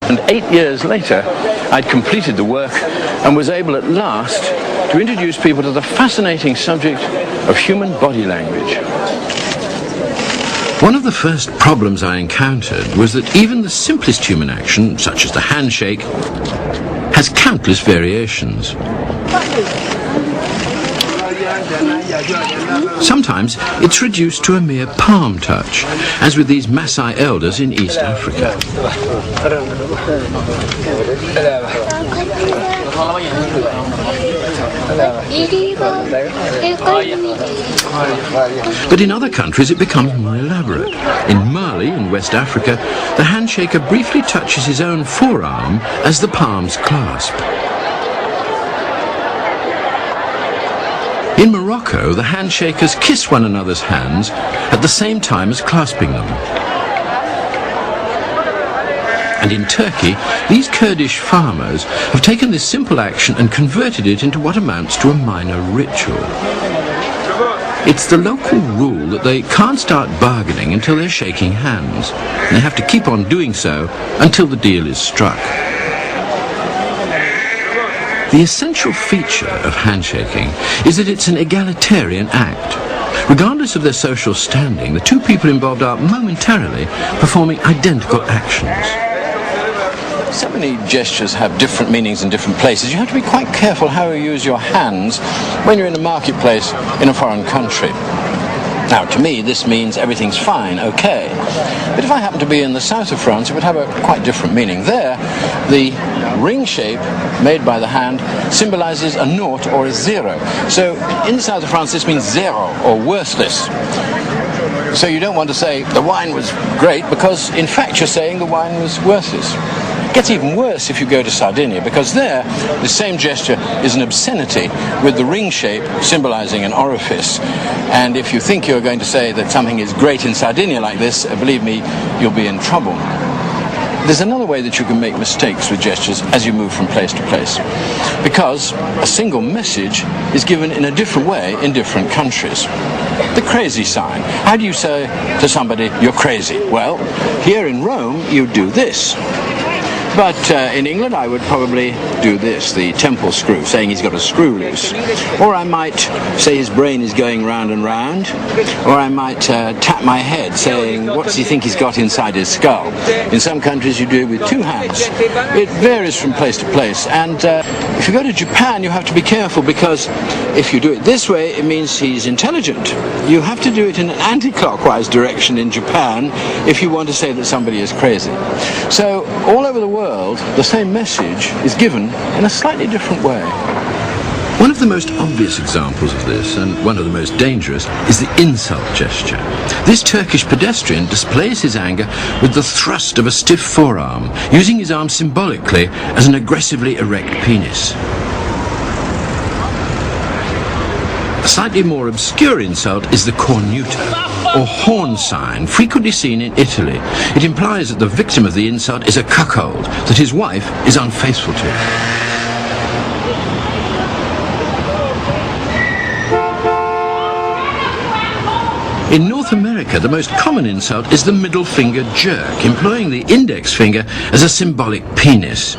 And 8 years later, I'd completed the work and was able at last to introduce people to the fascinating subject of human body language. One of the first problems I encountered was that even the simplest human action, such as the handshake, has countless variations. Sometimes it's reduced to a mere palm touch, as with these Maasai elders in East Africa. But in other countries it becomes more elaborate. In Mali, in West Africa, the handshaker briefly touches his own forearm as the palms clasp. In Morocco, the handshakers kiss one another's hands at the same time as clasping them. And in Turkey, these Kurdish farmers have taken this simple action and converted it into what amounts to a minor ritual. It's the local rule that they can't start bargaining until they're shaking hands. They have to keep on doing so until the deal is struck. The essential feature of handshaking is that it's an egalitarian act. Regardless of their social standing, the two people involved are momentarily performing identical actions. So many gestures have different meanings in different places. You have to be quite careful how you use your hands when you're in a marketplace in a foreign country. Now, to me, this means everything's fine, okay. But if I happen to be in the south of France, it would have a quite different meaning. There, the ring shape made by the hand symbolizes a naught or a zero. So in the south of France, this means zero or worthless. So you don't want to say the wine was great because, in fact, you're saying the wine was worthless. It gets even worse if you go to Sardinia, because there the same gesture is an obscenity with the ring shape symbolizing an orifice. And if you think you're going to say that something is great in Sardinia like this, believe me, you'll be in trouble. There's another way that you can make mistakes with gestures as you move from place to place, because a single message is given in a different way in different countries. The crazy sign. How do you say to somebody, you're crazy? Well, here in Rome, you do this. But in England, I would probably do this, the temple screw, saying he's got a screw loose. Or I might say his brain is going round and round. Or I might tap my head, saying, what does he think he's got inside his skull? In some countries, you do it with two hands. It varies from place to place. And if you go to Japan, you have to be careful, because if you do it this way, it means he's intelligent. You have to do it in an anti-clockwise direction in Japan if you want to say that somebody is crazy. So all over the world, the same message is given in a slightly different way. One of the most obvious examples of this, and one of the most dangerous, is the insult gesture. This Turkish pedestrian displays his anger with the thrust of a stiff forearm, using his arm symbolically as an aggressively erect penis. A slightly more obscure insult is the cornuta, or horn sign, frequently seen in Italy. It implies that the victim of the insult is a cuckold, that his wife is unfaithful to him. In North America, the most common insult is the middle finger jerk, employing the index finger as a symbolic penis.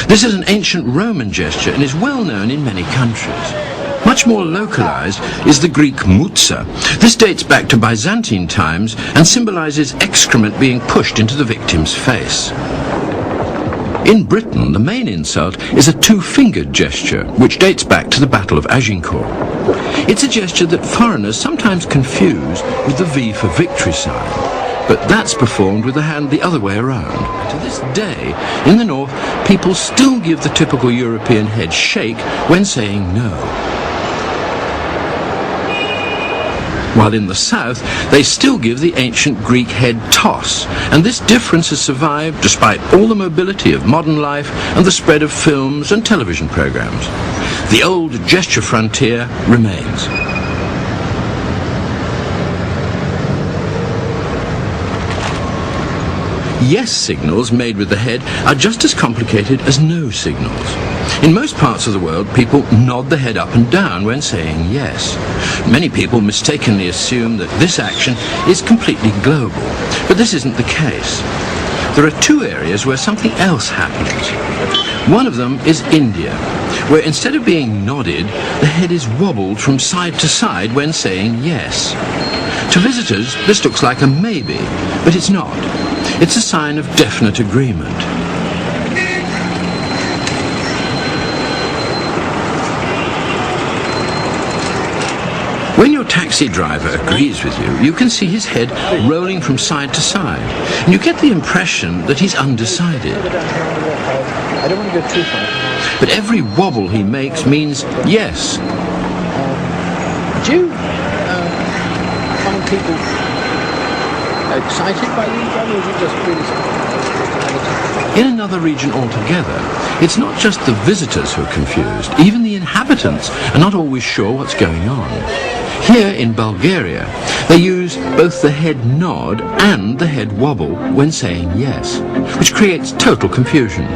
This is an ancient Roman gesture and is well known in many countries. Much more localized is the Greek moutsa. This dates back to Byzantine times and symbolizes excrement being pushed into the victim's face. In Britain, the main insult is a two-fingered gesture, which dates back to the Battle of Agincourt. It's a gesture that foreigners sometimes confuse with the V for victory sign, but that's performed with the hand the other way around. To this day, in the north, people still give the typical European head shake when saying no. While in the south, they still give the ancient Greek head toss, and this difference has survived despite all the mobility of modern life and the spread of films and television programs. The old gesture frontier remains. Yes signals made with the head are just as complicated as no signals. In most parts of the world, people nod the head up and down when saying yes. Many people mistakenly assume that this action is completely global, but this isn't the case. there are two areas where something else happens. One of them is India, where instead of being nodded, the head is wobbled from side to side when saying yes. To visitors, this looks like a maybe, but it's not. It's a sign of definite agreement. When your taxi driver agrees with you, you can see his head rolling from side to side, and you get the impression that he's undecided. I don't want to go too far. But every wobble he makes means yes. Do you find people excited by these drugs, or is it just really something? In another region altogether, it's not just the visitors who are confused. Even the inhabitants are not always sure what's going on. Here in Bulgaria, they use both the head nod and the head wobble when saying yes, which creates total confusion.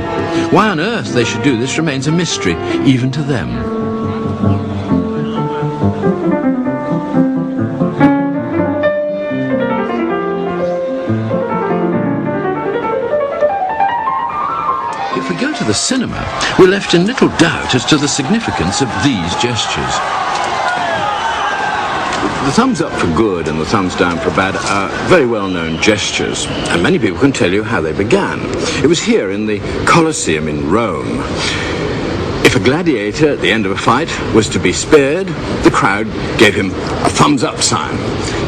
Why on earth they should do this remains a mystery, even to them. If we go to the cinema, we're left in little doubt as to the significance of these gestures. The thumbs up for good and the thumbs down for bad are very well-known gestures, and many people can tell you how they began. It was here in the Colosseum in Rome. If a gladiator at the end of a fight was to be spared, the crowd gave him a thumbs-up sign.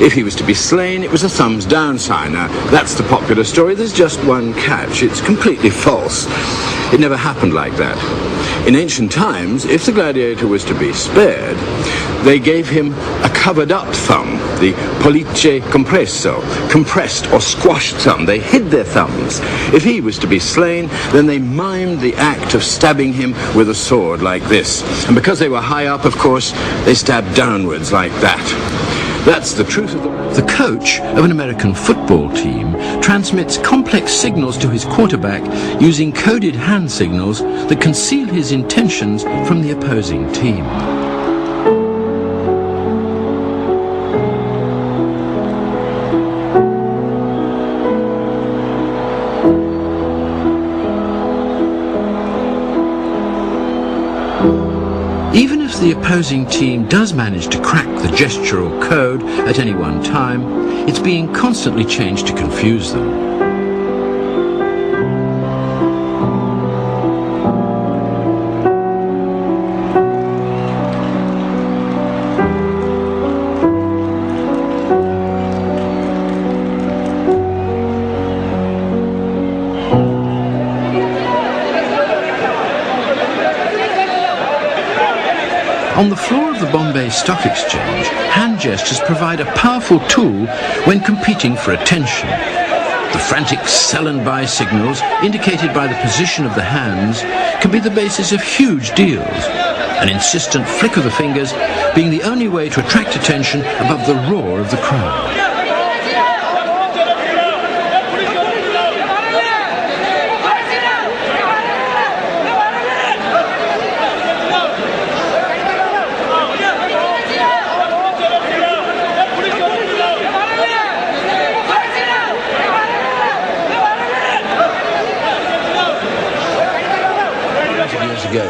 If he was to be slain, it was a thumbs-down sign. Now, that's the popular story. There's just one catch. It's completely false. It never happened like that. In ancient times, if the gladiator was to be spared, they gave him a covered-up thumb, the pollice compresso, compressed or squashed thumb. They hid their thumbs. If he was to be slain, then they mimed the act of stabbing him with a sword like this. And because they were high up, of course, they stabbed downwards like that. That's the truth of the... The coach of an American football team transmits complex signals to his quarterback using coded hand signals that conceal his intentions from the opposing team. Even if the opposing team does manage to crack the gestural code at any one time, it's being constantly changed to confuse them. On the floor of the Bombay Stock Exchange, hand gestures provide a powerful tool when competing for attention. The frantic sell and buy signals, indicated by the position of the hands, can be the basis of huge deals. An insistent flick of the fingers being the only way to attract attention above the roar of the crowd.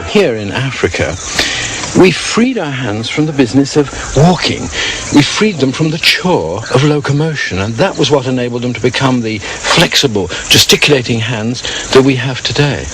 Here in Africa, we freed our hands from the business of walking. We freed them from the chore of locomotion, and that was what enabled them to become the flexible, gesticulating hands that we have today.